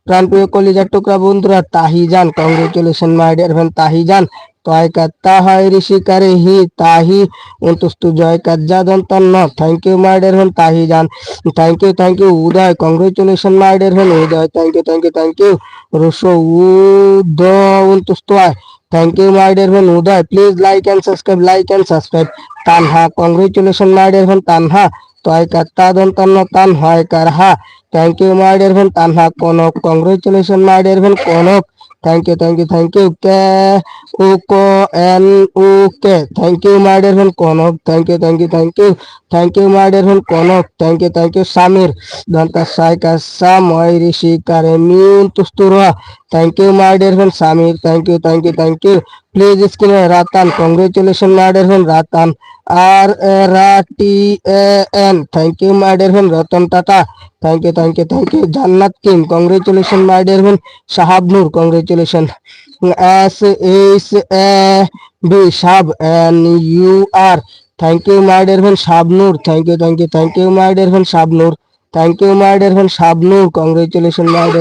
প্রাণপ্রিয় কলিজার টুকরা বন্ধুরা, Tahijan, congratulation my dear friend Tahijan. তয় কাত্তা হয় ঋষি কারে হি তাহি অন্তস্তু জয় কাজ্জা দন্তন্ন। Thank you my dear friend Tahijan. Thank you Uday, congratulation my dear friend Uday. Thank you রুশো উদ অন্তস্তু আয়। Thank you my dear friend Uday. Please like and subscribe. Tanha, congratulation my dear friend Tanha. তয় কাত্তা দন্তন্ন তান হয় কারহা। Thank you my dear friend Tanha. Kanak, congratulation my dear friend Kanak. Thank you K O কো N O K. Thank you my dear friend Kanak. Thank you my dear friend Kanak. Thank you Samir, দন্তা সাই কাসা ময় ঋষি কারে মিউন তুস্তুরা। Thank you my dear friend Samir. Thank you. Please স্ক্রিনে Ratan, congratulation my dear friend Ratan. RATAN, thank you my dear friend Ratan Tata. Thank you Jannat Kim, congratulation my dear friend Shahabnur, congratulation. SHAB শাব NUR, thank you my dear friend Shabnur. Thank you my dear friend Shabnur. Congratulation my deer